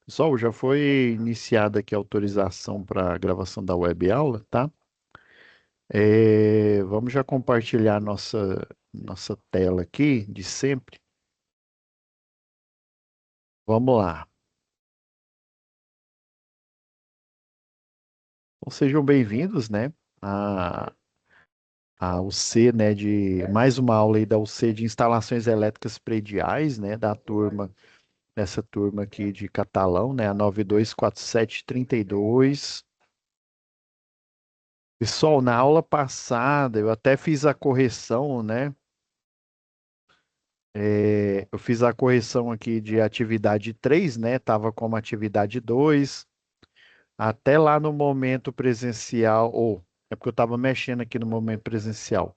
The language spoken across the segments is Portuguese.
Pessoal, já foi iniciada aqui a autorização para a gravação da web aula, tá? Vamos já compartilhar nossa tela aqui de sempre. Vamos lá. Então, sejam bem-vindos, né? A, a UC, né? De mais uma aula aí da UC de instalações elétricas prediais, né? Nessa turma aqui de catalão, né? A 924732. Pessoal, na aula passada eu até fiz a correção, né? Eu fiz a correção aqui de atividade 3, né? Tava como atividade 2. Até lá no momento presencial, ou é porque eu estava mexendo aqui no momento presencial.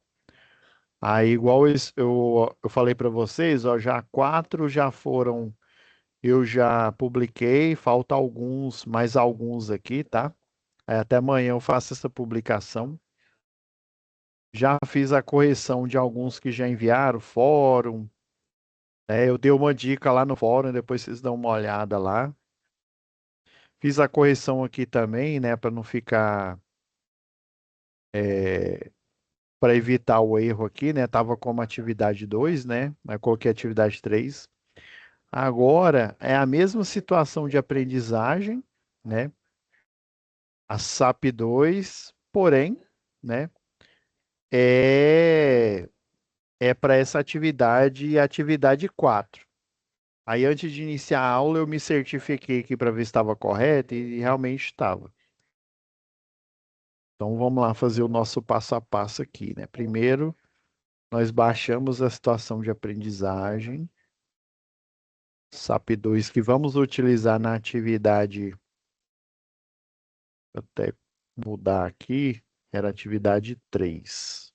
Aí, igual eu falei para vocês, ó, já quatro já foram, eu já publiquei, falta alguns, mais alguns aqui, tá? Aí até amanhã eu faço essa publicação. Já fiz a correção de alguns que já enviaram, fórum. Eu dei uma dica lá no fórum, depois vocês dão uma olhada lá. Fiz a correção aqui também, né, para não ficar, para evitar o erro aqui, né? Tava como atividade 2, né? Mas coloquei atividade 3. Agora é a mesma situação de aprendizagem, né? A SAP 2, porém, né, é é para essa atividade, atividade 4. Aí antes de iniciar a aula eu me certifiquei aqui para ver se estava correto e realmente estava. Então vamos lá fazer o nosso passo a passo aqui, né? Primeiro, nós baixamos a situação de aprendizagem, SAP 2, que vamos utilizar na atividade, vou até mudar aqui, era atividade 3.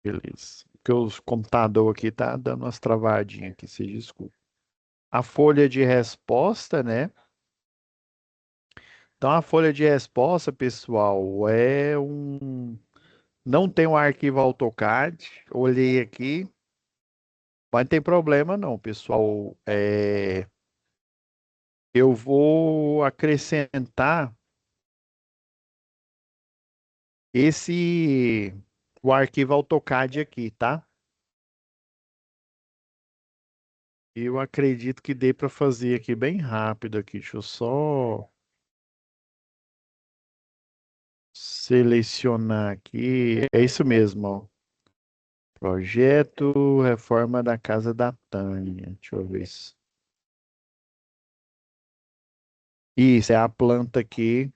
Beleza. Porque o computador aqui tá dando umas travadinhas aqui, se desculpa. A folha de resposta, né? Então a folha de resposta, pessoal, não tem um arquivo AutoCAD. Olhei aqui, mas não tem problema não, pessoal. Eu vou acrescentar esse o arquivo AutoCAD aqui, tá? Eu acredito que dê para fazer aqui bem rápido aqui. Deixa eu só selecionar aqui. É isso mesmo, ó. Projeto reforma da casa da Tânia. Deixa eu ver isso. Isso é a planta aqui.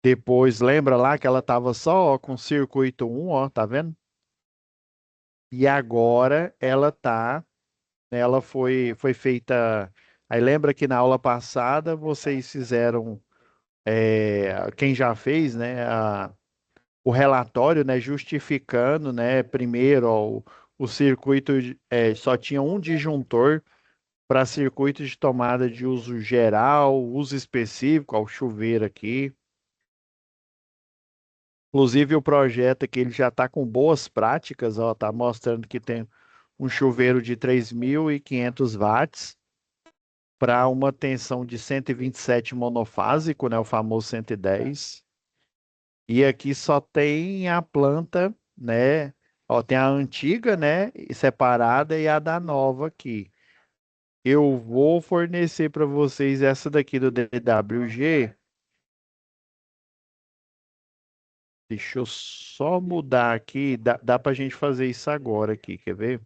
Depois, lembra lá que ela tava só ó, com circuito um, ó, tá vendo? E agora ela foi feita. Aí lembra que na aula passada vocês fizeram, quem já fez, né, o relatório, né, justificando, né, primeiro, ó, o circuito só tinha um disjuntor para circuito de tomada de uso geral, uso específico, ó, o chuveiro aqui. Inclusive o projeto aqui ele já está com boas práticas, ó, tá mostrando que tem um chuveiro de 3.500 watts para uma tensão de 127 monofásico, né, o famoso 110. E aqui só tem a planta, né? Ó, tem a antiga, né, separada e a da nova aqui. Eu vou fornecer para vocês essa daqui do DWG. Deixa eu só mudar aqui. Dá para a gente fazer isso agora aqui, quer ver?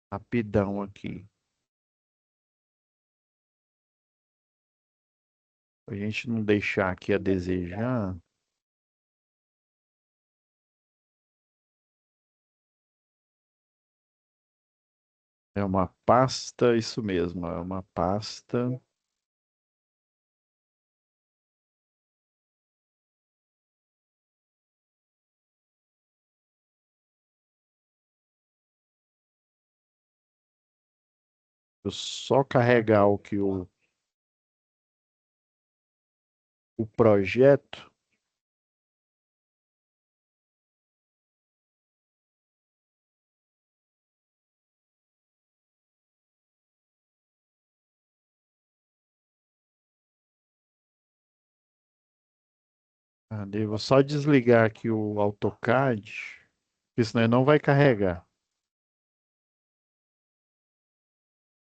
Rapidão aqui. A gente não deixar aqui a desejar. É uma pasta, isso mesmo, é uma pasta. Eu só carregar o que o projeto. Eu vou só desligar aqui o AutoCAD, porque senão ele não vai carregar.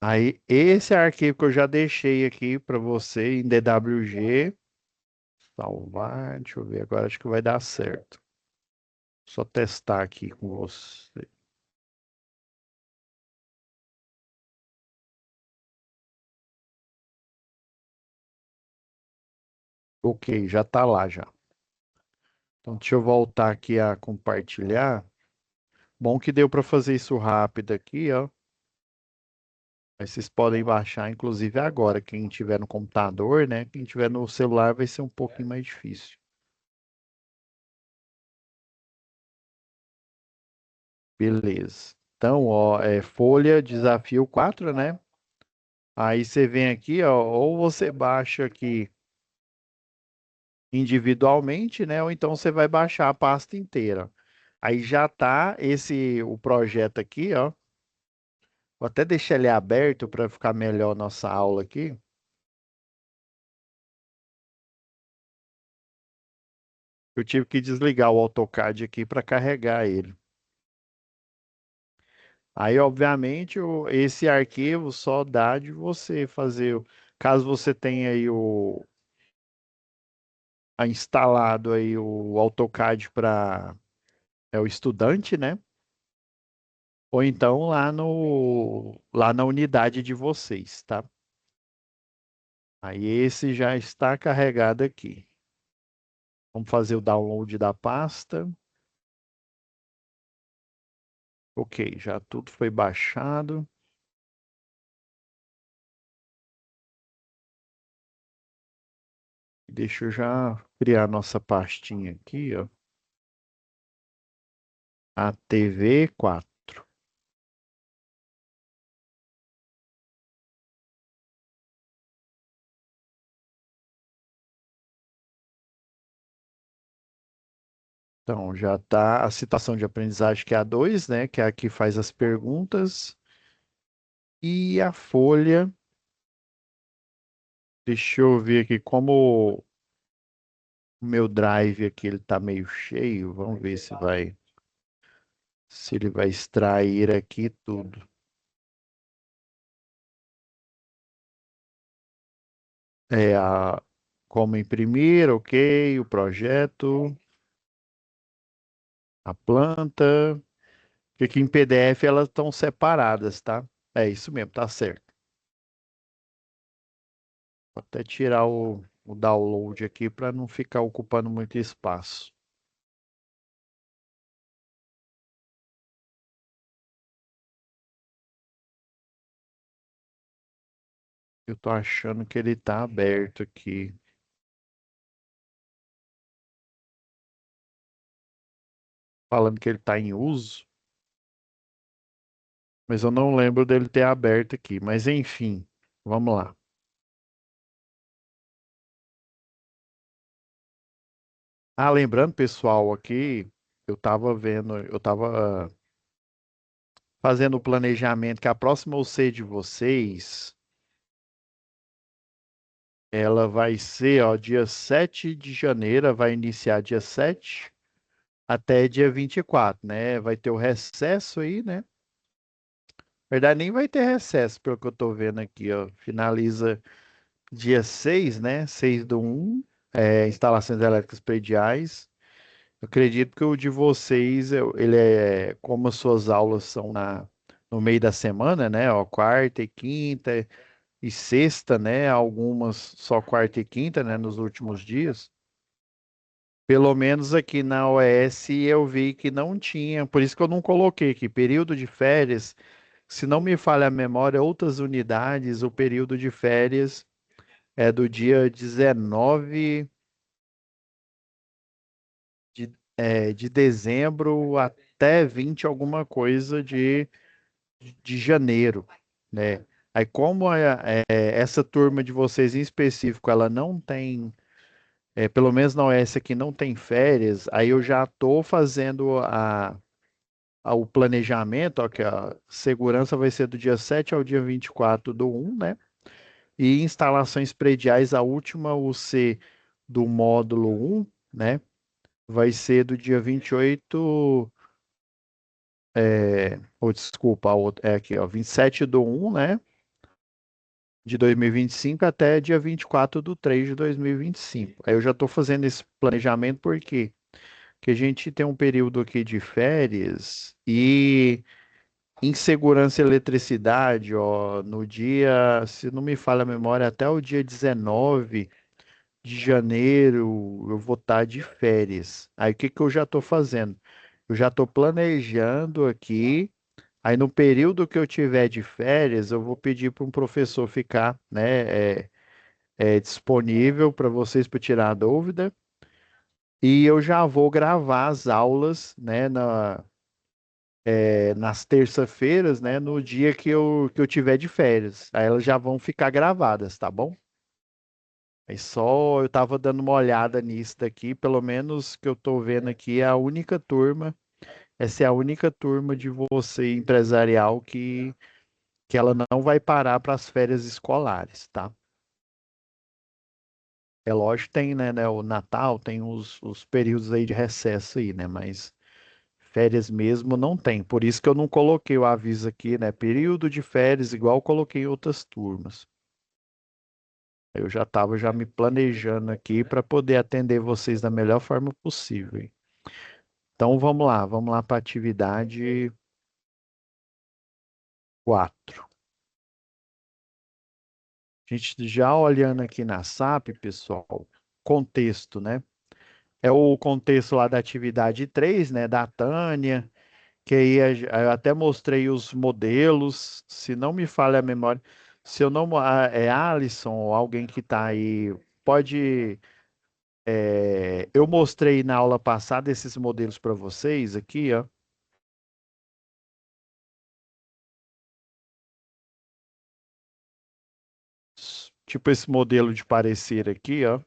Aí, esse arquivo que eu já deixei aqui para você em DWG. Salvar, deixa eu ver agora, acho que vai dar certo. Só testar aqui com você. Ok, já está lá já. Então, deixa eu voltar aqui a compartilhar. Bom que deu para fazer isso rápido aqui, ó. Aí vocês podem baixar, inclusive agora. Quem tiver no computador, né? Quem tiver no celular vai ser um pouquinho mais difícil. Beleza. Então, ó, folha desafio 4, né? Aí você vem aqui, ó, ou você baixa aqui individualmente, né? Ou então você vai baixar a pasta inteira. Aí já tá o projeto aqui, ó. Vou até deixar ele aberto para ficar melhor nossa aula aqui. Eu tive que desligar o AutoCAD aqui para carregar ele. Aí, obviamente, esse arquivo só dá de você fazer. Caso você tenha aí instalado aí o AutoCAD para o estudante, né? Ou então lá na unidade de vocês, tá? Aí esse já está carregado aqui. Vamos fazer o download da pasta. Ok, já tudo foi baixado. Deixa eu já criar nossa pastinha aqui, ó. A TV 4. Então, já está a citação de aprendizagem, que é a 2, né? Que é a que faz as perguntas. E a folha, deixa eu ver aqui como o meu drive aqui ele tá meio cheio. Vamos ver se ele vai extrair aqui tudo. É como imprimir, ok, o projeto, a planta, porque aqui em PDF elas estão separadas, tá? É isso mesmo, tá certo. Vou até tirar o download aqui para não ficar ocupando muito espaço. Eu tô achando que ele tá aberto aqui, falando que ele tá em uso, mas eu não lembro dele ter aberto aqui. Mas enfim, vamos lá. Ah, lembrando, pessoal, aqui eu tava fazendo o planejamento que a próxima OC de vocês, ela vai ser, ó, dia 7 de janeiro, vai iniciar dia 7 até dia 24, né? Vai ter o recesso aí, né? Na verdade, nem vai ter recesso, pelo que eu tô vendo aqui, ó. Finaliza dia 6, né? 6/1, instalações elétricas prediais. Eu acredito que o de vocês, ele como as suas aulas são no meio da semana, né? Ó, quarta e quinta e sexta, né? Algumas só quarta e quinta, né? Nos últimos dias. Pelo menos aqui na OS eu vi que não tinha, por isso que eu não coloquei aqui, período de férias. Se não me falha a memória, outras unidades, o período de férias é do dia 19 de dezembro até 20 alguma coisa de janeiro, né? Aí como essa turma de vocês em específico, ela não tem pelo menos na OS aqui não tem férias, aí eu já estou fazendo o planejamento, ó, que a segurança vai ser do dia 7 ao dia 24 do 1, né? E instalações prediais, a última UC do módulo 1, né? Vai ser do dia 28, ou desculpa, é aqui, ó, 27 do 1, né? De 2025 até dia 24 do 3 de 2025. Aí eu já estou fazendo esse planejamento porque que a gente tem um período aqui de férias e insegurança e eletricidade, ó, no dia, se não me falha a memória, até o dia 19 de janeiro eu vou estar de férias. Aí o que que eu já estou fazendo? Eu já estou planejando aqui. Aí no período que eu tiver de férias, eu vou pedir para um professor ficar, né, disponível para vocês para tirar a dúvida. E eu já vou gravar as aulas, né, nas terça-feiras, né, no dia que eu tiver de férias. Aí elas já vão ficar gravadas, tá bom? Aí só eu tava dando uma olhada nisso daqui, pelo menos que eu tô vendo aqui, é a única turma, essa é a única turma de você empresarial que ela não vai parar para as férias escolares, tá? É lógico, tem, né, o Natal, tem os períodos aí de recesso aí, né? Mas férias mesmo não tem. Por isso que eu não coloquei o aviso aqui, né? Período de férias, igual eu coloquei em outras turmas. Eu já estava já me planejando aqui para poder atender vocês da melhor forma possível. Então vamos lá para a atividade 4. A gente já olhando aqui na SAP, pessoal, contexto, né? É o contexto lá da atividade 3, né? Da Tânia, que aí eu até mostrei os modelos, se não me falha a memória, se eu não, é Alisson ou alguém que está aí, pode, eu mostrei na aula passada esses modelos para vocês aqui, ó, tipo esse modelo de parecer aqui, ó,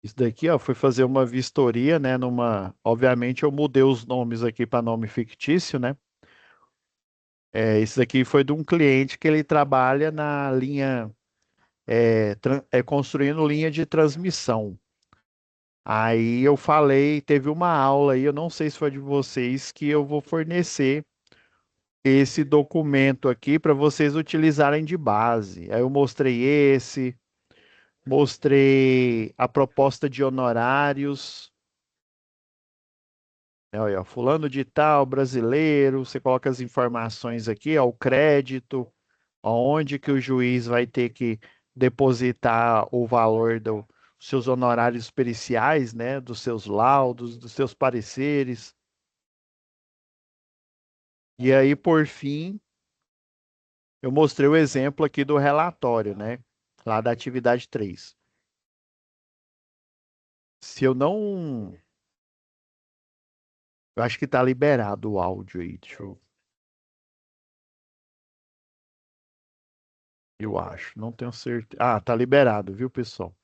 isso daqui, ó, foi fazer uma vistoria, né, obviamente eu mudei os nomes aqui para nome fictício, né, esse daqui foi de um cliente que ele trabalha na linha construindo linha de transmissão. Aí eu falei, teve uma aula aí, eu não sei se foi de vocês, que eu vou fornecer esse documento aqui para vocês utilizarem de base. Aí eu mostrei mostrei a proposta de honorários, né, olha, ó, fulano de tal, brasileiro, você coloca as informações aqui, ó, o crédito, onde que o juiz vai ter que depositar o valor dos seus honorários periciais, né, dos seus laudos, dos seus pareceres. E aí, por fim, eu mostrei o exemplo aqui do relatório, né, lá da atividade 3. Se eu não, eu acho que está liberado o áudio aí, eu acho, não tenho certeza. Ah, tá liberado, viu, pessoal?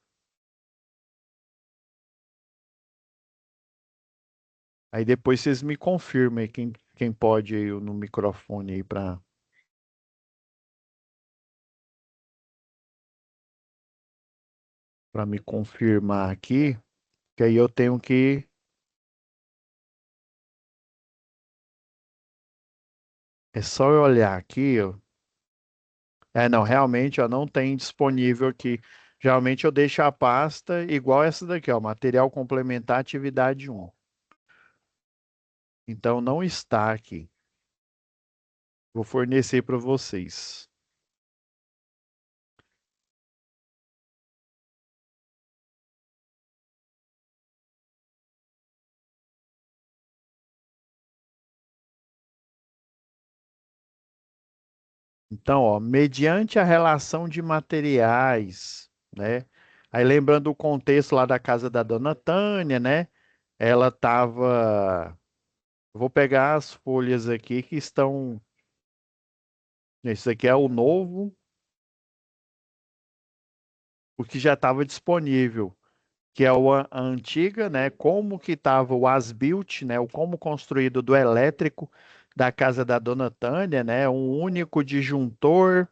Aí depois vocês me confirmem quem pode aí no microfone aí para me confirmar aqui, que aí eu tenho que, é só eu olhar aqui, ó. Não, realmente, ó, não tem disponível aqui. Geralmente eu deixo a pasta igual essa daqui, ó, material complementar atividade 1. Então não está aqui. Vou fornecer para vocês. Então, ó, mediante a relação de materiais, né? Aí lembrando o contexto lá da casa da dona Tânia, né? Ela estava. Vou pegar as folhas aqui que estão. Esse aqui é o novo. o que já estava disponível, que é a antiga, né? Como que estava o as-built, né? O como construído do elétrico da casa da Dona Tânia, né? Um único disjuntor,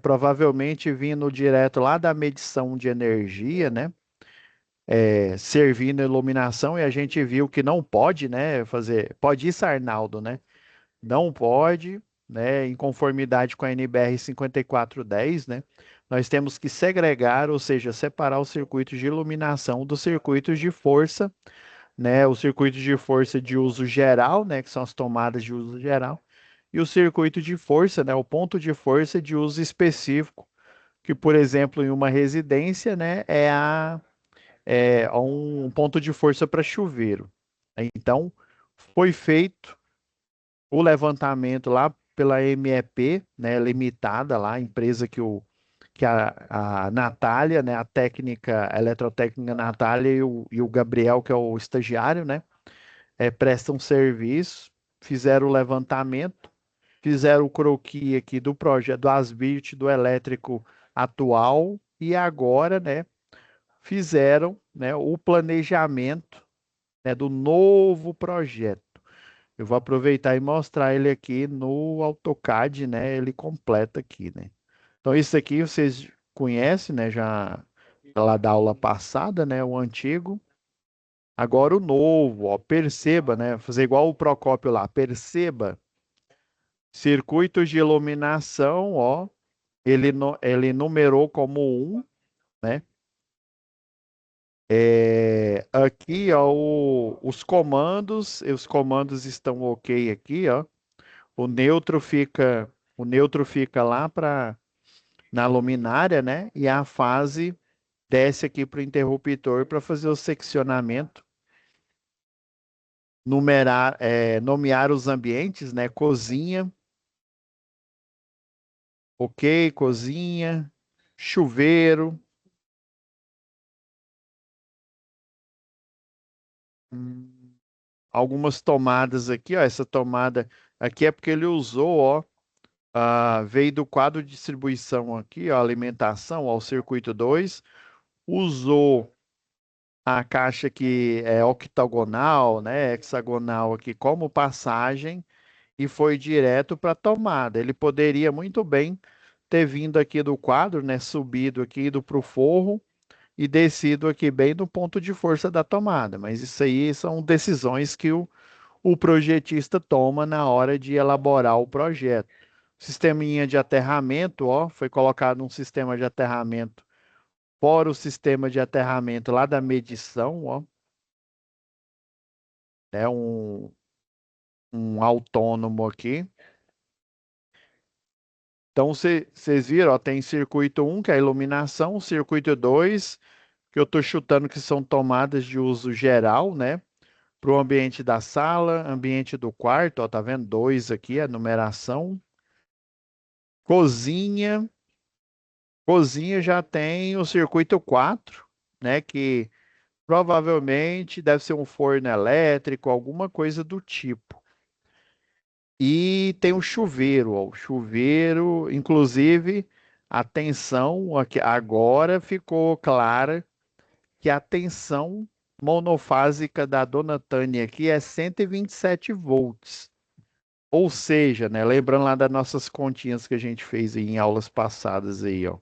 provavelmente vindo direto lá da medição de energia, né? Servindo iluminação, e a gente viu que não pode, né? Fazer. Pode isso, Arnaldo, né? Não pode, né, em conformidade com a NBR 5410, né, nós temos que segregar, ou seja, separar os circuitos de iluminação dos circuitos de força, né, os circuitos de força de uso geral, né, que são as tomadas de uso geral, e o circuito de força, né, o ponto de força de uso específico, que, por exemplo, em uma residência, né, é um ponto de força para chuveiro. Então, foi feito o levantamento lá pela MEP, né, limitada lá, a empresa que a Natália, né, a técnica, a eletrotécnica Natália e o Gabriel, que é o estagiário, né, prestam serviço, fizeram o levantamento, fizeram o croquis aqui do projeto, do Asbit, do elétrico atual, e agora, né, fizeram, né, o planejamento, né, do novo projeto. Eu vou aproveitar e mostrar ele aqui no AutoCAD, né? Ele completa aqui, né? Então, isso aqui vocês conhecem, né? Já lá da aula passada, né? O antigo. Agora o novo, ó. Perceba, né? Fazer igual o Procópio lá. Perceba. Circuitos de iluminação, ó. Ele numerou como um, né? Aqui, ó, os comandos estão ok aqui, ó. O neutro fica, o neutro fica lá para na luminária, né? E a fase desce aqui para o interruptor para fazer o seccionamento, nomear os ambientes, né? Cozinha, ok, cozinha, chuveiro, hum, algumas tomadas aqui, ó. Essa tomada aqui é porque ele usou, ó. Veio do quadro de distribuição aqui, ó, alimentação, ó, o circuito 2, usou a caixa que é octagonal, né, hexagonal aqui como passagem e foi direto para a tomada. Ele poderia muito bem ter vindo aqui do quadro, né, subido aqui, ido para o forro e descido aqui bem no ponto de força da tomada. Mas isso aí são decisões que o projetista toma na hora de elaborar o projeto. Sisteminha de aterramento, ó, foi colocado um sistema de aterramento fora o sistema de aterramento lá da medição, ó, né, um autônomo aqui. Então, vocês viram, ó, tem circuito um que é a iluminação, circuito 2 que eu estou chutando que são tomadas de uso geral, né? Para o ambiente da sala, ambiente do quarto, ó, tá vendo? Dois aqui, a numeração. Cozinha, cozinha já tem o circuito 4, né? Que provavelmente deve ser um forno elétrico, alguma coisa do tipo. E tem o chuveiro, ó, o chuveiro, inclusive, a tensão aqui agora ficou clara que a tensão monofásica da Dona Tânia aqui é 127 volts. Ou seja, né, lembrando lá das nossas continhas que a gente fez em aulas passadas aí, ó.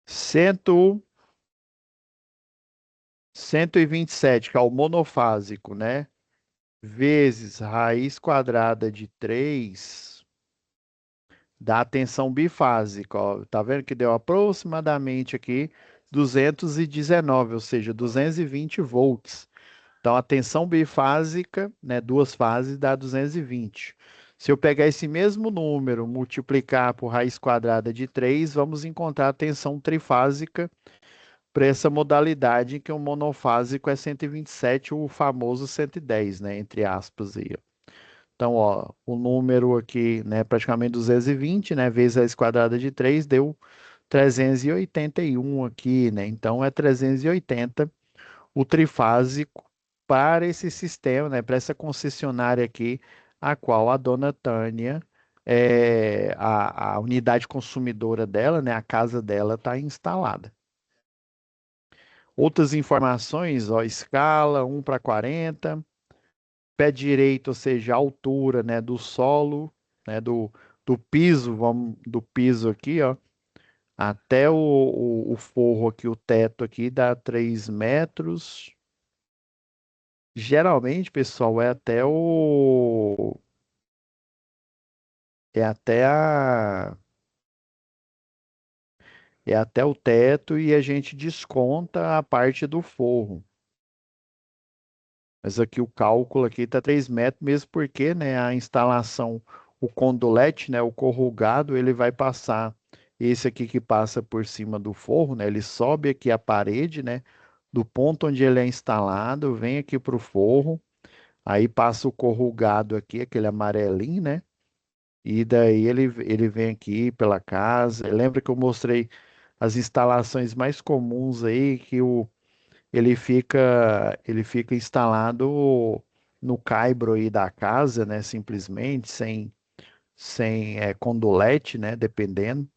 100, 127, que é o monofásico, né? Vezes raiz quadrada de 3 da tensão bifásica, ó. Tá vendo que deu aproximadamente aqui 219, ou seja, 220 volts. Então, a tensão bifásica, né, duas fases, dá 220. Se eu pegar esse mesmo número, multiplicar por raiz quadrada de 3, vamos encontrar a tensão trifásica para essa modalidade em que o monofásico é 127, o famoso 110, né, entre aspas aí, ó. Então, ó, o número aqui, né, praticamente 220, né, vezes a raiz quadrada de 3 deu 381 aqui, né? Então, é 380 o trifásico para esse sistema, né, para essa concessionária aqui, a qual a dona Tânia, a unidade consumidora dela, né, a casa dela está instalada. Outras informações, ó, escala 1/40, pé direito, ou seja, a altura, né, do solo, né, do piso, vamos, do piso aqui, ó, até o forro aqui, o teto aqui dá 3 metros. Geralmente, pessoal, é até a, é até o teto e a gente desconta a parte do forro. Mas aqui o cálculo aqui está 3 metros, mesmo porque, né, a instalação, o condolete, né, o corrugado, ele vai passar, esse aqui que passa por cima do forro, né, ele sobe aqui a parede, né, do ponto onde ele é instalado, vem aqui para o forro, aí passa o corrugado aqui, aquele amarelinho, né, e daí ele vem aqui pela casa. Lembra que eu mostrei as instalações mais comuns aí, que ele fica instalado no caibro aí da casa, né? Simplesmente, sem condolete, né? Dependendo.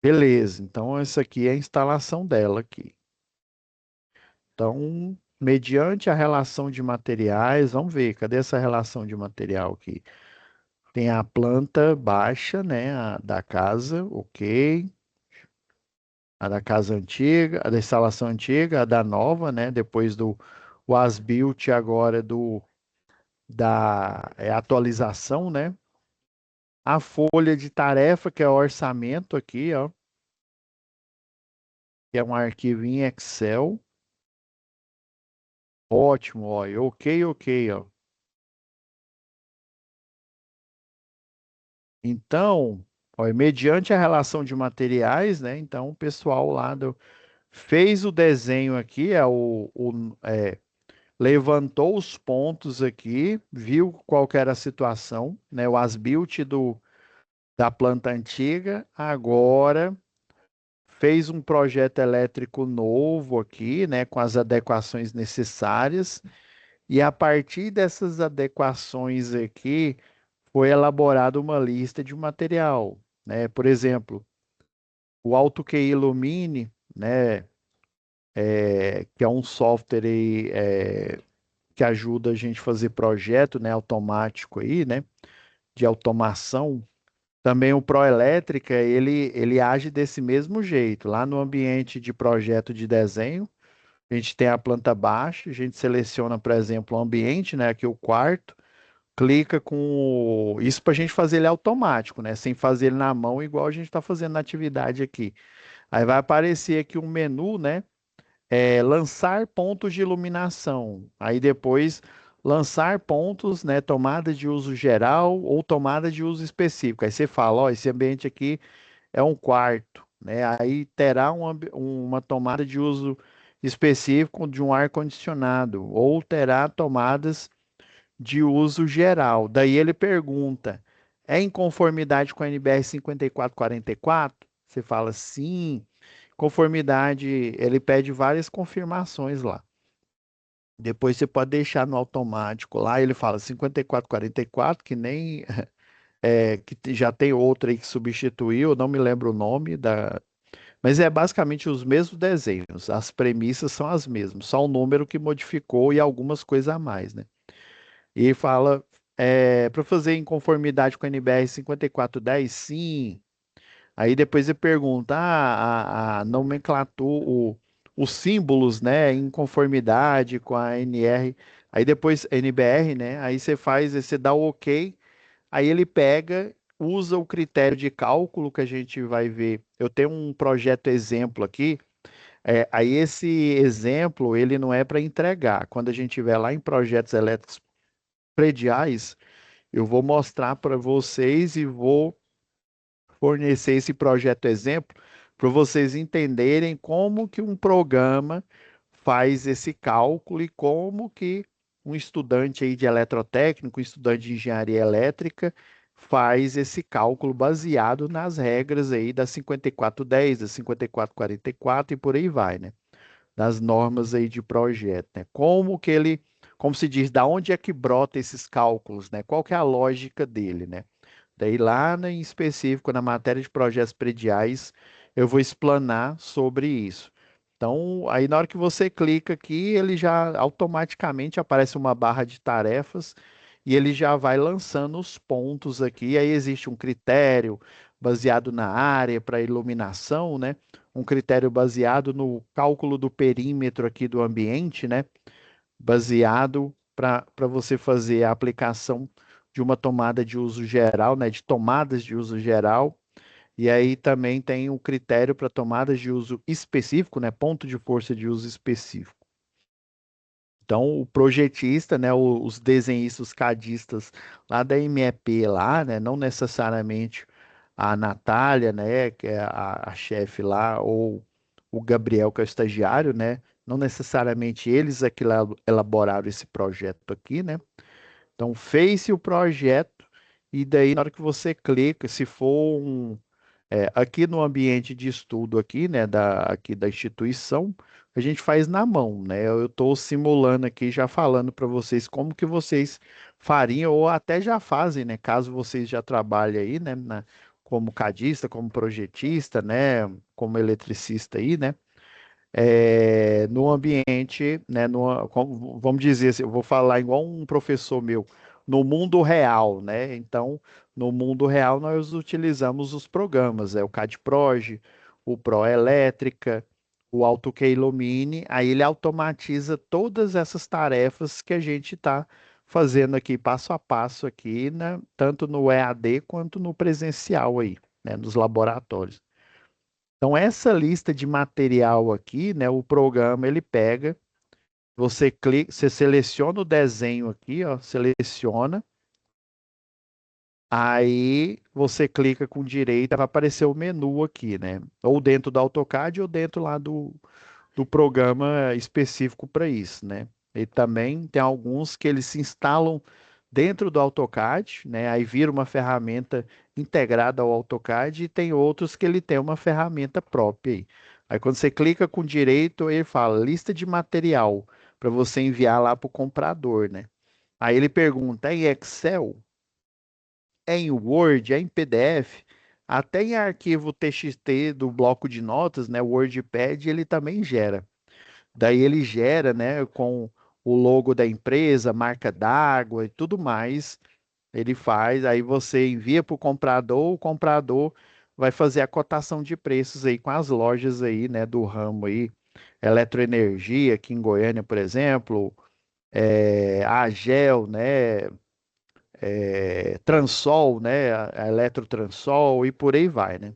Beleza, então essa aqui é a instalação dela aqui. Então, mediante a relação de materiais, vamos ver, cadê essa relação de material aqui? Tem a planta baixa, né? Da casa, ok. A da casa antiga, a da instalação antiga, a da nova, né? Depois do o as-built agora da atualização, né? A folha de tarefa, que é o orçamento aqui, ó, que é um arquivo em Excel. Ótimo, ó, ok, ok, ó. Então, ó, mediante a relação de materiais, né? Então, o pessoal lá fez o desenho aqui, levantou os pontos aqui, viu qual que era a situação, né? O as-built da planta antiga, agora fez um projeto elétrico novo aqui, né, com as adequações necessárias, e a partir dessas adequações aqui, foi elaborada uma lista de material, né? Por exemplo, o AutoQI Illumine, né, que é um software aí, que ajuda a gente a fazer projeto, né, automático aí, né, de automação. Também o Proelétrica, ele age desse mesmo jeito. Lá no ambiente de projeto de desenho, a gente tem a planta baixa, a gente seleciona, por exemplo, o ambiente, né, aqui o quarto, clica isso para a gente fazer ele automático, né, sem fazer ele na mão, igual a gente está fazendo na atividade aqui. Aí vai aparecer aqui um menu, né, lançar pontos de iluminação. Aí depois lançar pontos, né, tomada de uso geral ou tomada de uso específico. Aí você fala, ó, esse ambiente aqui é um quarto, né? Aí terá uma tomada de uso específico de um ar-condicionado ou terá tomadas de uso geral. Daí ele pergunta: é em conformidade com a NBR 5444? Você fala sim. Conformidade, ele pede várias confirmações lá. Depois você pode deixar no automático lá, ele fala 5444, que nem já tem outra aí que substituiu, eu não me lembro o nome mas é basicamente os mesmos desenhos, as premissas são as mesmas, só o número que modificou e algumas coisas a mais, né? E fala para fazer em conformidade com a NBR 5410, sim. Aí depois ele pergunta, a nomenclatura, os símbolos, né, em conformidade com a NR, aí depois NBR, né, aí você dá o OK, aí ele pega, usa o critério de cálculo que a gente vai ver. Eu tenho um projeto exemplo aqui, aí esse exemplo, ele não é para entregar. Quando a gente estiver lá em projetos elétricos prediais, eu vou mostrar para vocês e vou fornecer esse projeto exemplo para vocês entenderem como que um programa faz esse cálculo e como que um estudante aí de eletrotécnico, um estudante de engenharia elétrica, faz esse cálculo baseado nas regras aí da 5410, da 5444 e quatro e por aí vai, né? Das normas aí de projeto, né? Como se diz, da onde é que brota esses cálculos, né? Qual que é a lógica dele, né? Daí lá em específico, na matéria de projetos prediais, eu vou explanar sobre isso. Então, aí na hora que você clica aqui, ele já automaticamente aparece uma barra de tarefas e ele já vai lançando os pontos aqui. Aí existe um critério baseado na área para iluminação, né? Um critério baseado no cálculo do perímetro aqui do ambiente, né? Baseado para você fazer a aplicação de uma tomada de uso geral, né? De tomadas de uso geral. E aí também tem o critério para tomadas de uso específico, né? Ponto de força de uso específico. Então, o projetista, né, os desenhistas, os cadistas lá da MEP lá, né, não necessariamente a Natália, né, que é a chefe lá, ou o Gabriel, que é o estagiário, né, não necessariamente eles é que elaboraram esse projeto aqui, né. Então, fez-se o projeto e daí na hora que você clica, se for aqui no ambiente de estudo aqui, né, aqui da instituição, a gente faz na mão, né? Eu estou simulando aqui, já falando para vocês como que vocês fariam ou até já fazem, né? Caso vocês já trabalhem aí, né, como cadista, como projetista, né, como eletricista aí, né? No ambiente, né, vamos dizer assim, eu vou falar igual um professor meu, no mundo real, né? Então, no mundo real, nós utilizamos os programas, o CAD-Proj, o ProElétrica, o AutoCAD Illumine, aí ele automatiza todas essas tarefas que a gente está fazendo aqui passo a passo aqui, né? Tanto no EAD quanto no presencial aí, né? Nos laboratórios. Então, essa lista de material aqui, né, o programa ele pega, você clica, você seleciona o desenho aqui, ó, seleciona, aí você clica com direita, vai aparecer o menu aqui, né? Ou dentro do AutoCAD ou dentro lá do programa específico para isso, né? E também tem alguns que eles se instalam dentro do AutoCAD, né? Aí vira uma ferramenta integrada ao AutoCAD e tem outros que ele tem uma ferramenta própria aí. Aí quando você clica com direito, ele fala lista de material para você enviar lá para o comprador, né? Aí ele pergunta, é em Excel? É em Word? É em PDF? Até em arquivo TXT do bloco de notas, né? O WordPad, ele também gera. Daí ele gera, né, com o logo da empresa, marca d'água e tudo mais. Ele faz, aí você envia para o comprador vai fazer a cotação de preços aí com as lojas aí, né, do ramo aí, Eletroenergia aqui em Goiânia, por exemplo, a Agel, né, Transol, né, a Eletrotransol e por aí vai, né?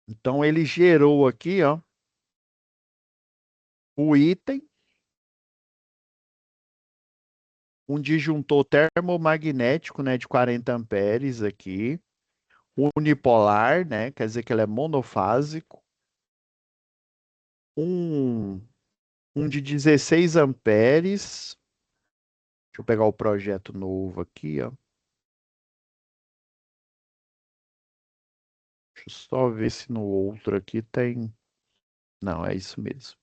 Então ele gerou aqui, ó, o item, um disjuntor termomagnético, né, de 40 amperes aqui, unipolar, né, quer dizer que ele é monofásico, um, um de 16 amperes, deixa eu pegar o projeto novo aqui, ó, deixa eu só ver se no outro aqui tem, não, é isso mesmo,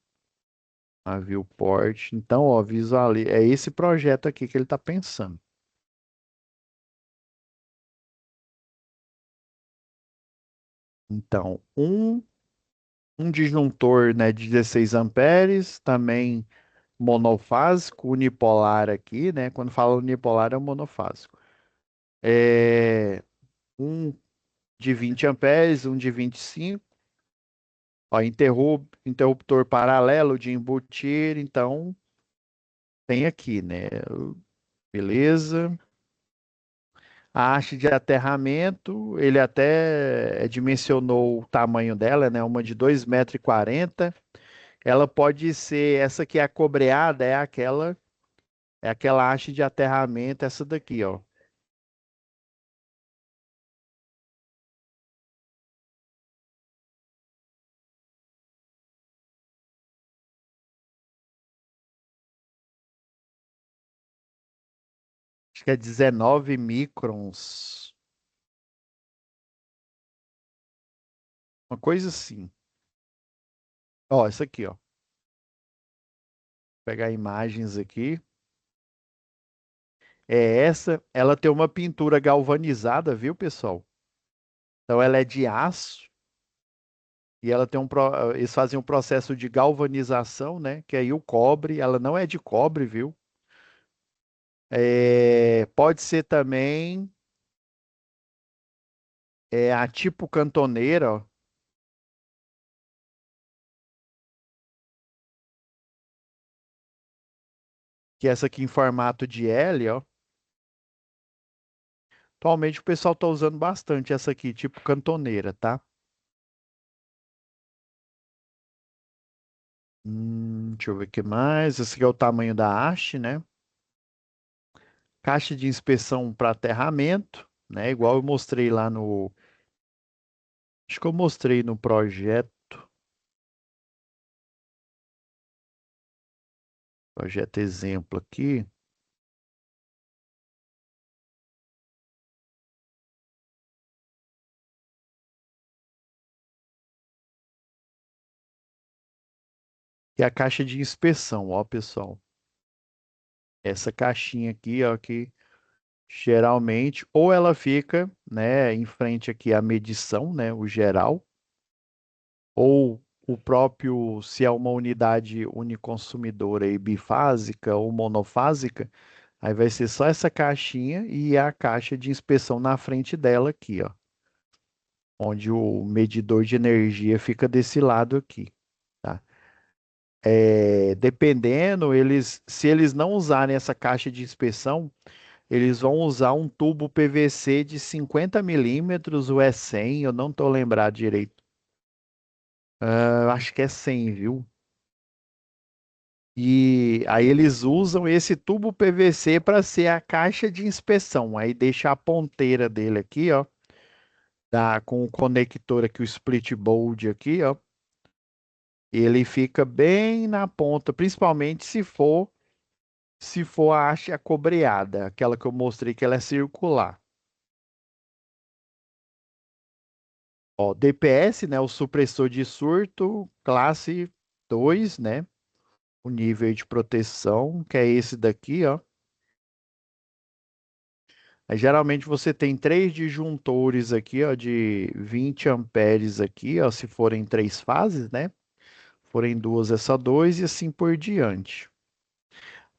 a viewport, então, ó, visualiza, é esse projeto aqui que ele está pensando. Então, um disjuntor, né, de 16 amperes, também monofásico, unipolar aqui, né? Quando fala unipolar é o monofásico. É um de 20 amperes, um de 25. Ó, interruptor paralelo de embutir, então tem aqui, né? Beleza. A haste de aterramento, ele até dimensionou o tamanho dela, né? Uma de 2,40 m. Ela pode ser, essa que é a cobreada, é aquela haste de aterramento, essa daqui, ó. Acho que é 19 microns, uma coisa assim. Ó, essa aqui, ó. Vou pegar imagens aqui. Ela tem uma pintura galvanizada, viu, pessoal? Então ela é de aço. E ela tem eles fazem um processo de galvanização, né? Que aí o cobre, ela não é de cobre, viu? Pode ser também a tipo cantoneira, ó, que é essa aqui em formato de L, ó. Atualmente o pessoal está usando bastante essa aqui, tipo cantoneira, tá? Deixa eu ver o que mais. Esse aqui é o tamanho da haste, né? Caixa de inspeção para aterramento, né? Igual eu mostrei lá no. Acho que eu mostrei no projeto exemplo aqui. Que é a caixa de inspeção, ó, pessoal. Essa caixinha aqui, ó, que geralmente ou ela fica, né, em frente aqui à medição, né, o geral, ou o próprio, se é uma unidade uniconsumidora e bifásica ou monofásica, aí vai ser só essa caixinha e a caixa de inspeção na frente dela aqui, ó, onde o medidor de energia fica desse lado aqui, tá? Dependendo, se eles não usarem essa caixa de inspeção, eles vão usar um tubo PVC de 50 milímetros, ou é 100, eu não estou lembrado direito. Acho que é 100, viu? E aí eles usam esse tubo PVC para ser a caixa de inspeção. Aí deixa a ponteira dele aqui, ó, com o conector aqui, o split board aqui, ó. Ele fica bem na ponta, principalmente se for a haste acobreada, aquela que eu mostrei que ela é circular. Ó, DPS, né, o supressor de surto, classe 2, né? O nível de proteção, que é esse daqui, ó. Aí, geralmente você tem três disjuntores aqui, ó, de 20 amperes aqui, ó, se forem três fases, né? Forem duas, é só dois e assim por diante.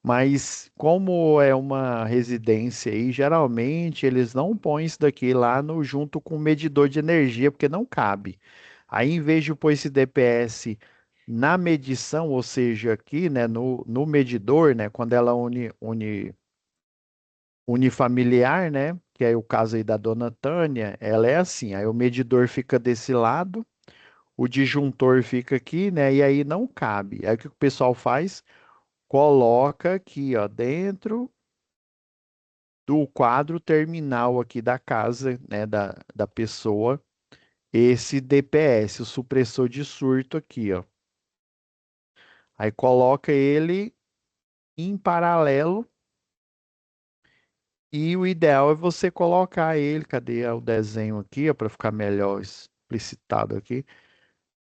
Mas como é uma residência aí, geralmente eles não põem isso daqui lá no junto com o medidor de energia, porque não cabe. Aí, em vez de pôr esse DPS na medição, ou seja, aqui, né, no medidor, né, quando ela unifamiliar, né, que é o caso aí da dona Tânia, ela é assim, aí o medidor fica desse lado, o disjuntor fica aqui, né, e aí não cabe. Aí o que o pessoal faz? Coloca aqui, ó, dentro do quadro terminal aqui da casa, né, da pessoa, esse DPS, o supressor de surto aqui, ó. Aí coloca ele em paralelo e o ideal é você colocar ele, cadê o desenho aqui, para ficar melhor explicitado aqui.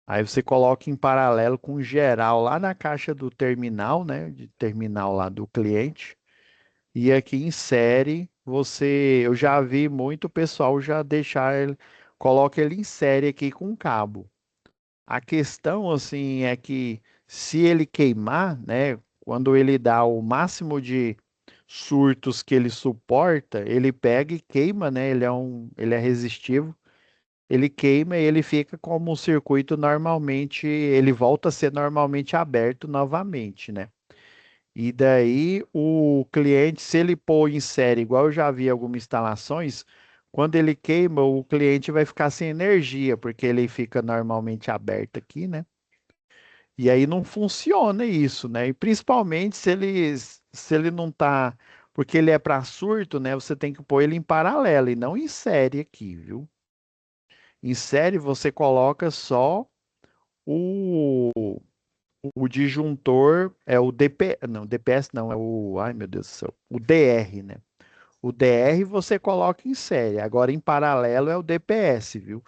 Aí você coloca em paralelo com o geral lá na caixa do terminal, né, de terminal lá do cliente. E aqui em série, eu já vi muito pessoal já deixar ele, coloca ele em série aqui com cabo. A questão, assim, é que se ele queimar, né, quando ele dá o máximo de surtos que ele suporta, ele pega e queima, né, ele é resistivo, ele queima e ele fica como um circuito normalmente, ele volta a ser normalmente aberto novamente, né? E daí o cliente, se ele pôr em série, igual eu já vi em algumas instalações, quando ele queima, o cliente vai ficar sem energia, porque ele fica normalmente aberto aqui, né? E aí não funciona isso, né? E principalmente se ele não tá, porque ele é para surto, né? Você tem que pôr ele em paralelo e não em série aqui, viu? Em série você coloca só o, o disjuntor, é o DP, não, DPS não, é ai meu Deus do céu, o DR, né? O DR você coloca em série, agora em paralelo é o DPS, viu?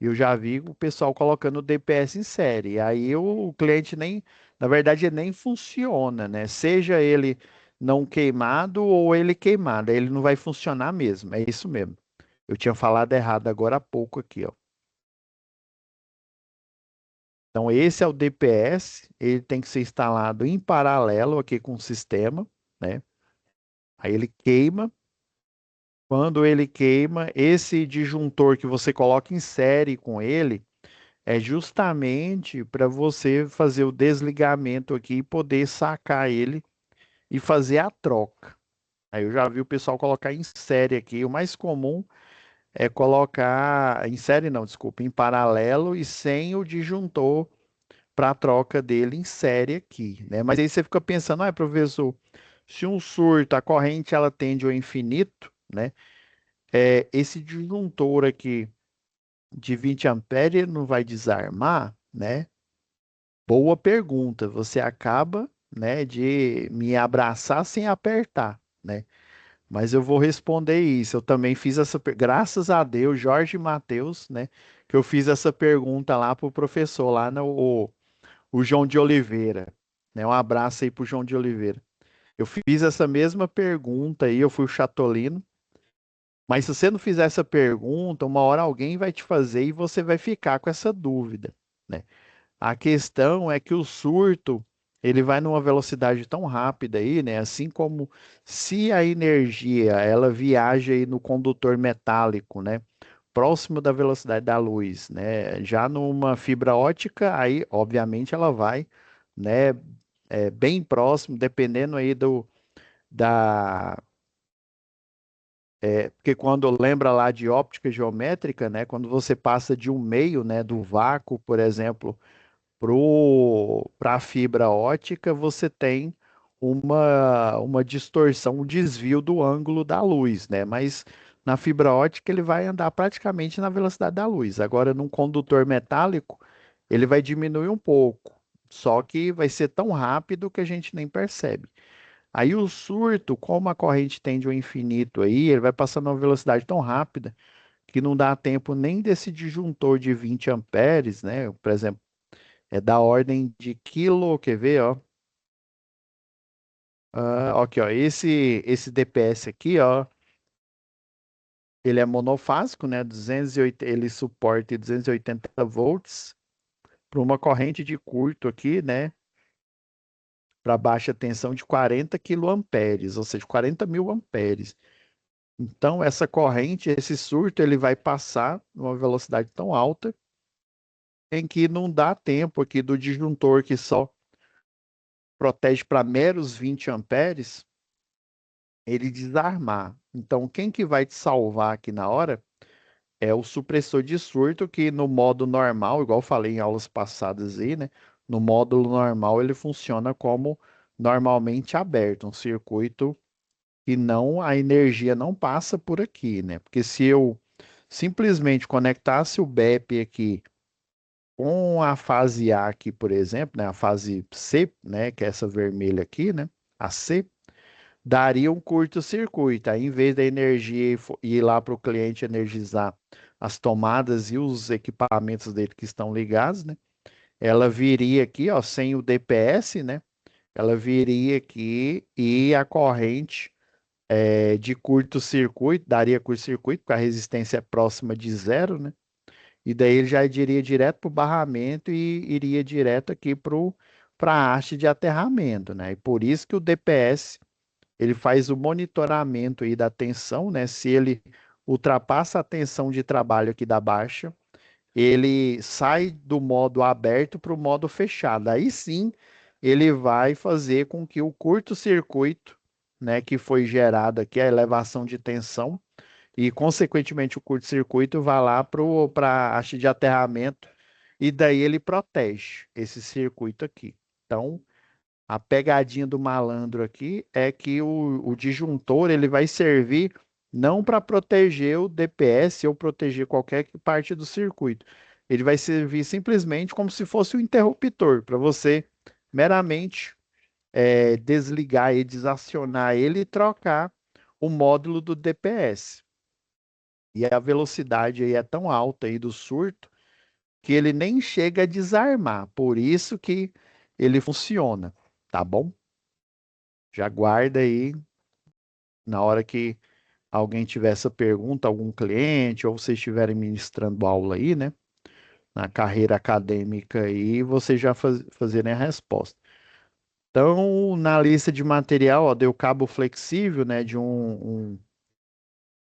Eu já vi o pessoal colocando o DPS em série. Aí o cliente nem, na verdade, ele nem funciona, né? Seja ele não queimado ou ele queimado, aí ele não vai funcionar mesmo. É isso mesmo. Eu tinha falado errado agora há pouco aqui, ó. Então, esse é o DPS, ele tem que ser instalado em paralelo aqui com o sistema, né? Aí ele queima. Quando ele queima, esse disjuntor que você coloca em série com ele é justamente para você fazer o desligamento aqui e poder sacar ele e fazer a troca. Aí eu já vi o pessoal colocar em série aqui. O mais comum é colocar em série, não, desculpa, em paralelo e sem o disjuntor para a troca dele em série aqui, né? Mas aí você fica pensando, ah, professor, se um surto, a corrente ela tende ao infinito, né? Esse disjuntor aqui de 20 amperes não vai desarmar, né? Boa pergunta. Você acaba, né, de me abraçar sem apertar, né? Mas eu vou responder isso. Eu também fiz graças a Deus, Jorge Mateus, né, que eu fiz essa pergunta lá para o professor, lá no o João de Oliveira, né? Um abraço aí para o João de Oliveira. Eu fiz essa mesma pergunta aí, eu fui o Chatolino. Mas se você não fizer essa pergunta, uma hora alguém vai te fazer e você vai ficar com essa dúvida, né? A questão é que o surto, ele vai numa velocidade tão rápida aí, né? Assim como se a energia, ela viaja aí no condutor metálico, né? Próximo da velocidade da luz, né? Já numa fibra ótica, aí, obviamente, ela vai, né? Bem próximo, dependendo aí da, porque quando lembra lá de óptica geométrica, né? Quando você passa de um meio, né? Do vácuo, por exemplo, para a fibra ótica, você tem uma distorção, um desvio do ângulo da luz, né? Mas na fibra ótica ele vai andar praticamente na velocidade da luz. Agora, num condutor metálico, ele vai diminuir um pouco, só que vai ser tão rápido que a gente nem percebe. Aí o surto, como a corrente tende ao infinito aí, ele vai passando a uma velocidade tão rápida que não dá tempo nem desse disjuntor de 20 amperes, né? Por exemplo, é da ordem de quilo, quer ver, ó? Aqui, ó, esse DPS aqui, ó, ele é monofásico, né? 280, ele suporta 280 volts para uma corrente de curto aqui, né? Para baixa tensão de 40 quiloamperes, ou seja, 40 mil amperes. Então, essa corrente, esse surto, ele vai passar numa velocidade tão alta em que não dá tempo aqui do disjuntor que só protege para meros 20 amperes, ele desarmar. Então, quem que vai te salvar aqui na hora é o supressor de surto, que no modo normal, igual eu falei em aulas passadas aí, né? No módulo normal, ele funciona como normalmente aberto, um circuito que não, a energia não passa por aqui, né? Porque se eu simplesmente conectasse o BEP aqui com a fase A aqui, por exemplo, né? A fase C, né? Que é essa vermelha aqui, né? A C, daria um curto-circuito. Aí, em vez da energia ir lá para o cliente energizar as tomadas e os equipamentos dele que estão ligados, né? Ela viria aqui, ó, sem o DPS, né? Ela viria aqui e a corrente de curto-circuito, daria curto-circuito, porque a resistência é próxima de zero, né? E daí ele já iria direto para o barramento e iria direto aqui para a haste de aterramento, né? E por isso que o DPS ele faz o monitoramento aí da tensão, né? Se ele ultrapassa a tensão de trabalho aqui da baixa, ele sai do modo aberto para o modo fechado. Aí sim, ele vai fazer com que o curto-circuito, né, que foi gerado aqui, a elevação de tensão, e consequentemente o curto-circuito vá lá para a haste de aterramento, e daí ele protege esse circuito aqui. Então, a pegadinha do malandro aqui é que o disjuntor ele vai servir não para proteger o DPS ou proteger qualquer parte do circuito. Ele vai servir simplesmente como se fosse um interruptor, para você meramente desligar e desacionar ele e trocar o módulo do DPS. E a velocidade aí é tão alta aí do surto que ele nem chega a desarmar. Por isso que ele funciona, tá bom? Já guarda aí na hora que alguém tiver essa pergunta, algum cliente, ou vocês estiverem ministrando aula aí, né? na carreira acadêmica aí, vocês já fazerem a resposta. Então, na lista de material, ó, deu cabo flexível, né, de um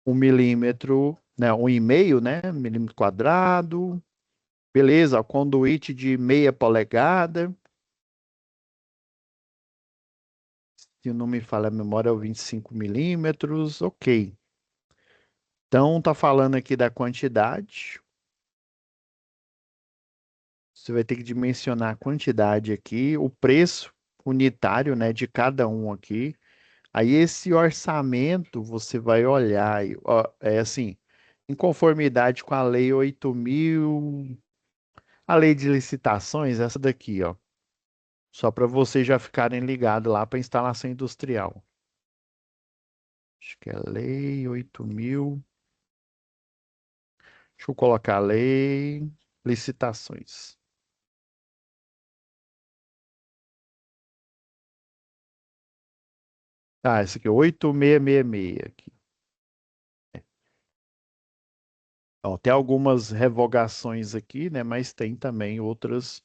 milímetro, né, 1,5, né, milímetro quadrado. Beleza, ó, conduíte de meia polegada. Se não me falha a memória, é o 25 milímetros. Ok. Então, tá falando aqui da quantidade. Você vai ter que dimensionar a quantidade aqui, o preço unitário, né, de cada um aqui. Aí esse orçamento você vai olhar, ó, é assim, em conformidade com a Lei 8.000, a Lei de Licitações, essa daqui, ó. Só para vocês já ficarem ligados lá para instalação industrial. Acho que é Lei 8.000. Deixa eu colocar Lei Licitações. Ah, esse aqui, 8666 aqui. Ó, tem algumas revogações aqui, né? Mas tem também outras.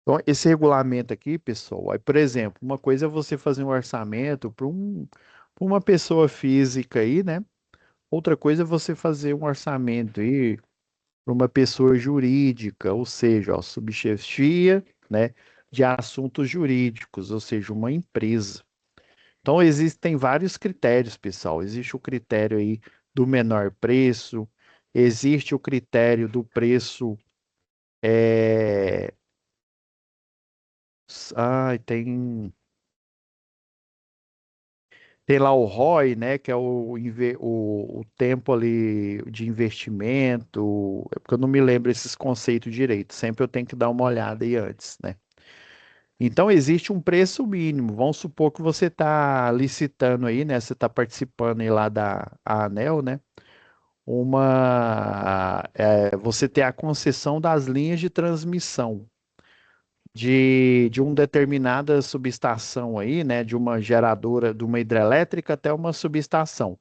Então, esse regulamento aqui, pessoal, aí, por exemplo, uma coisa é você fazer um orçamento pra uma pessoa física aí, né? Outra coisa é você fazer um orçamento aí para uma pessoa jurídica, ou seja, ó, subchefia, né, de assuntos jurídicos, ou seja, uma empresa. Então, existem vários critérios, pessoal. Existe o critério aí do menor preço, existe o critério do preço. É... tem lá o ROI, né, que é o tempo ali de investimento. É porque eu não me lembro esses conceitos direito. Sempre eu tenho que dar uma olhada aí antes, né? Então, existe um preço mínimo. Vamos supor que você está licitando aí, né? Você está participando aí lá da ANEL, né? Você ter a concessão das linhas de transmissão de uma determinada subestação aí, né? De uma geradora, de uma hidrelétrica até uma subestação.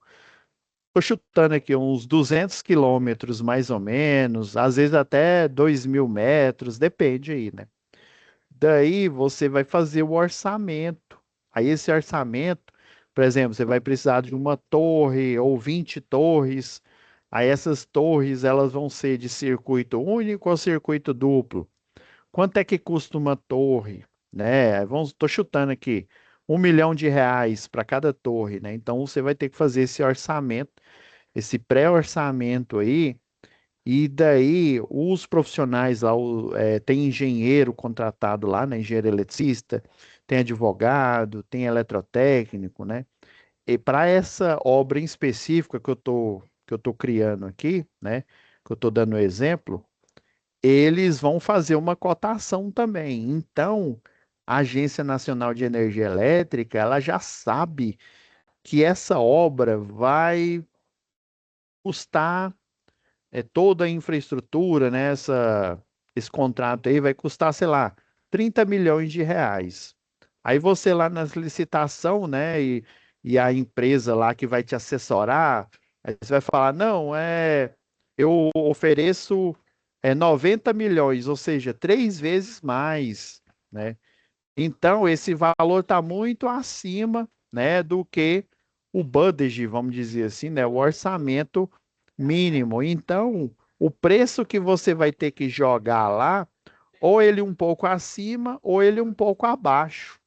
Estou chutando aqui uns 200 quilômetros mais ou menos, às vezes até 2.000 metros, depende aí, né? Daí você vai fazer o orçamento. Aí esse orçamento, por exemplo, você vai precisar de uma torre ou 20 torres. Aí essas torres, elas vão ser de circuito único ou circuito duplo? Quanto é que custa uma torre, né? Estou chutando aqui, R$ 1 milhão para cada torre, né? Então você vai ter que fazer esse orçamento, esse pré-orçamento aí, e daí os profissionais lá, tem engenheiro contratado lá, né? Engenheiro eletricista, tem advogado, tem eletrotécnico, né? E para essa obra em específica que eu tô criando aqui, né? Que eu estou dando exemplo, eles vão fazer uma cotação também. Então, a Agência Nacional de Energia Elétrica, ela já sabe que essa obra vai custar toda a infraestrutura, né, esse contrato aí vai custar, sei lá, R$ 30 milhões. Aí você lá na licitação, né, e a empresa lá que vai te assessorar, aí você vai falar, não, eu ofereço 90 milhões, ou seja, 3 vezes mais, né? Então, esse valor está muito acima, né, do que o budget, vamos dizer assim, né, o orçamento mínimo. Então, o preço que você vai ter que jogar lá, ou ele um pouco acima, ou ele um pouco abaixo.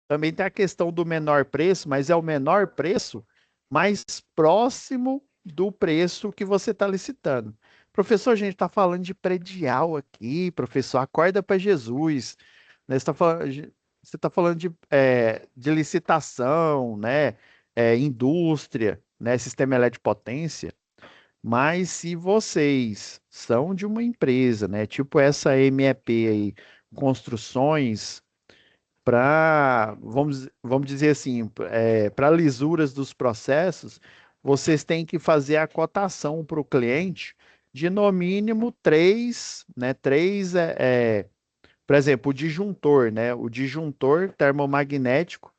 Também tem a questão do menor preço, mas é o menor preço mais próximo do preço que você está licitando. Professor, a gente está falando de predial aqui, professor, acorda para Jesus. Né? Você está falando de licitação, né? Indústria, né? Sistema elétrico de potência. Mas se vocês são de uma empresa, né? Tipo essa MEP aí, construções vamos dizer assim, para lisuras dos processos, vocês têm que fazer a cotação para o cliente de no mínimo três, né? Por exemplo, o disjuntor, né? O disjuntor termomagnético,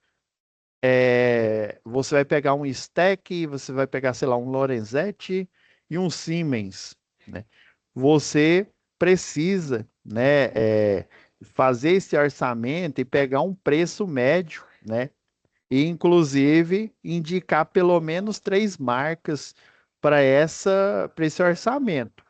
você vai pegar um stack, você vai pegar, sei lá, um Lorenzetti e um Siemens, né? Você precisa, né, fazer esse orçamento e pegar um preço médio, né? E inclusive indicar pelo menos três marcas para esse orçamento.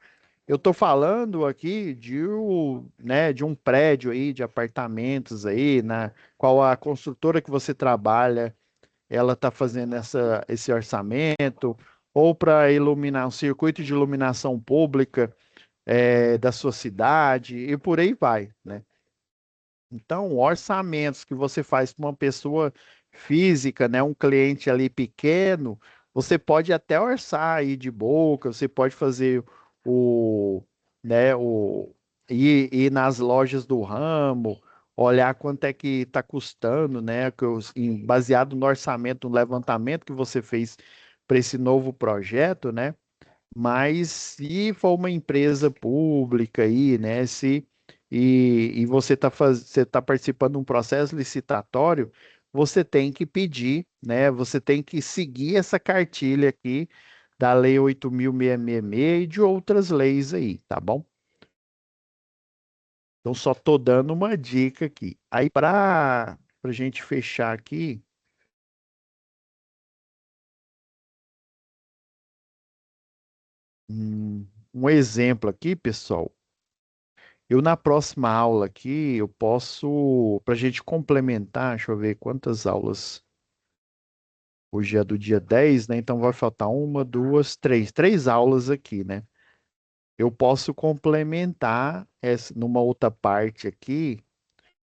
Eu estou falando aqui de um prédio aí, de apartamentos aí, na qual a construtora que você trabalha, ela está fazendo esse orçamento, ou para iluminar um circuito de iluminação pública da sua cidade, e por aí vai, né? Então, orçamentos que você faz para uma pessoa física, né, um cliente ali pequeno, você pode até orçar aí de boca, você pode fazer o, né, ir nas lojas do ramo, olhar quanto é que está custando, né, baseado no orçamento, no levantamento que você fez para esse novo projeto, né? Mas se for uma empresa pública aí, né, e você tá participando de um processo licitatório, você tem que pedir, né, você tem que seguir essa cartilha aqui da Lei 8.666 e de outras leis aí, tá bom? Então só tô dando uma dica aqui. Aí para gente fechar aqui, um exemplo aqui, pessoal. Eu na próxima aula aqui, eu posso, para a gente complementar, deixa eu ver quantas aulas. Hoje é do dia 10, né? Então vai faltar uma, duas, três. Três aulas aqui, né? Eu posso complementar numa outra parte aqui,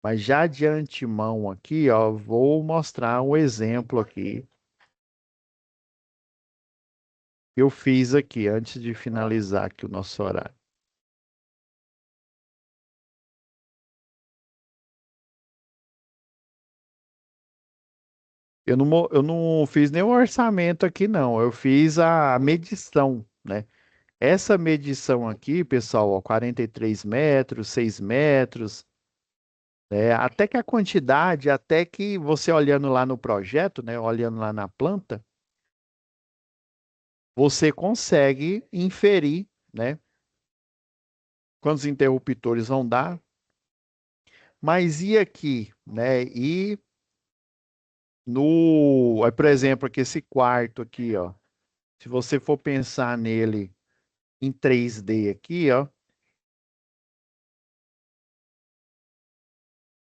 mas já de antemão aqui, ó, vou mostrar um exemplo aqui que eu fiz aqui antes de finalizar aqui o nosso horário. Eu não fiz nenhum orçamento aqui, não. Eu fiz a medição, né? Essa medição aqui, pessoal, ó, 43 metros, 6 metros, até que a quantidade, até que você olhando lá no projeto, né, olhando lá na planta, você consegue inferir, né, quantos interruptores vão dar. Mas e aqui, né? E por exemplo, aqui esse quarto aqui, ó, se você for pensar nele em 3D aqui, ó,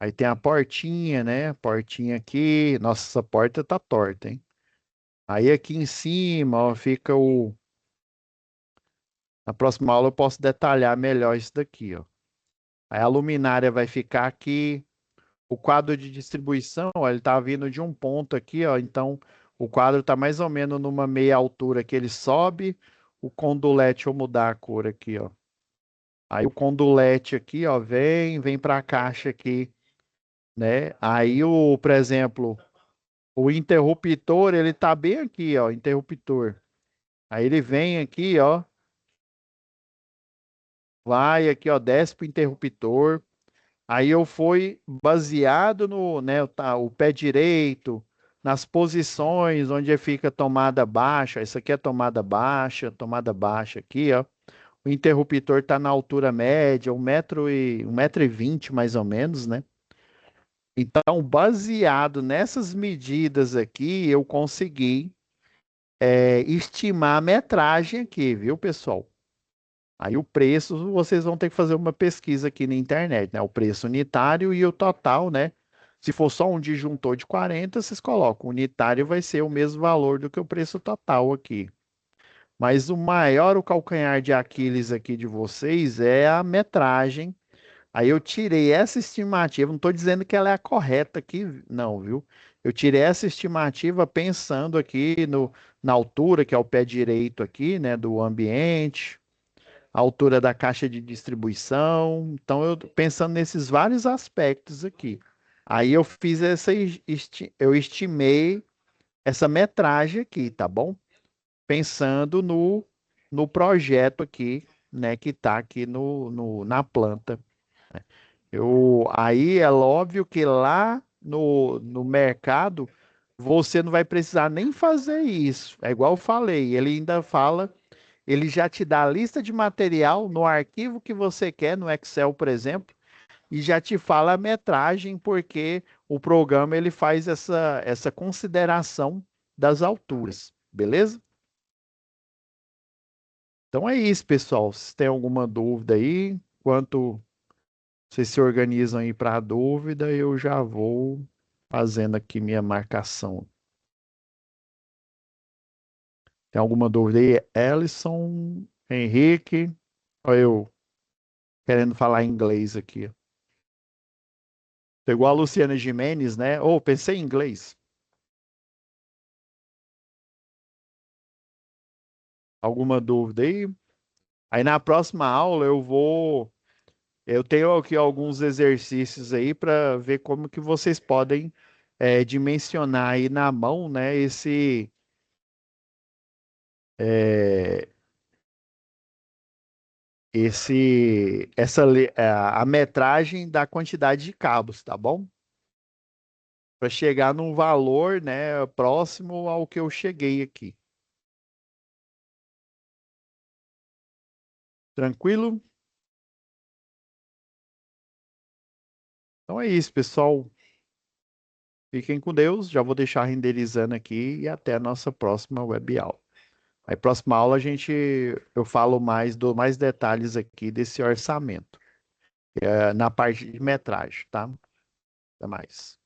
aí tem a portinha, né? Portinha aqui. Nossa, essa porta tá torta, hein? Aí aqui em cima, ó, fica o. Na próxima aula eu posso detalhar melhor isso daqui, ó. Aí a luminária vai ficar aqui. O quadro de distribuição, ó, ele tá vindo de um ponto aqui, ó. Então o quadro tá mais ou menos numa meia altura que ele sobe. O condulete, eu mudar a cor aqui, ó. Aí o condulete aqui, ó, vem para a caixa aqui, né? Aí por exemplo, o interruptor, ele tá bem aqui, ó, interruptor. Aí ele vem aqui, ó, vai aqui, ó, desce pro interruptor. Aí eu fui baseado no, né, o pé direito, nas posições onde fica a tomada baixa. Isso aqui é tomada baixa aqui, ó. O interruptor está na altura média, 1,20 m mais ou menos, né? Então, baseado nessas medidas aqui, eu consegui estimar a metragem aqui, viu, pessoal? Aí o preço, vocês vão ter que fazer uma pesquisa aqui na internet, né? O preço unitário e o total, né? Se for só um disjuntor de 40, vocês colocam. O unitário vai ser o mesmo valor do que o preço total aqui. Mas o calcanhar de Aquiles aqui de vocês é a metragem. Aí eu tirei essa estimativa, não estou dizendo que ela é a correta aqui, não, viu? Eu tirei essa estimativa pensando aqui na altura, que é o pé direito aqui, né, do ambiente, a altura da caixa de distribuição. Então, eu tô pensando nesses vários aspectos aqui. Aí eu fiz eu estimei essa metragem aqui, tá bom? Pensando no projeto aqui, né, que está aqui na planta. Aí é óbvio que lá no mercado você não vai precisar nem fazer isso. É igual eu falei, ele ainda fala ele já te dá a lista de material no arquivo que você quer, no Excel, por exemplo, e já te fala a metragem, porque o programa ele faz essa consideração das alturas, beleza? Então é isso, pessoal. Se tem alguma dúvida aí, enquanto vocês se organizam aí para a dúvida, eu já vou fazendo aqui minha marcação. Tem alguma dúvida aí? Ellison, Henrique, olha eu querendo falar inglês aqui. Pegou a Luciana Gimenez, né? Ou pensei em inglês. Alguma dúvida aí? Aí na próxima aula eu tenho aqui alguns exercícios aí para ver como que vocês podem dimensionar aí na mão, né? É, a metragem da quantidade de cabos, tá bom? Para chegar num valor, né, próximo ao que eu cheguei aqui. Tranquilo? Então é isso, pessoal. Fiquem com Deus. Já vou deixar renderizando aqui e até a nossa próxima web aula. Aí, próxima aula, eu falo dou mais detalhes aqui desse orçamento, na parte de metragem, tá? Até mais.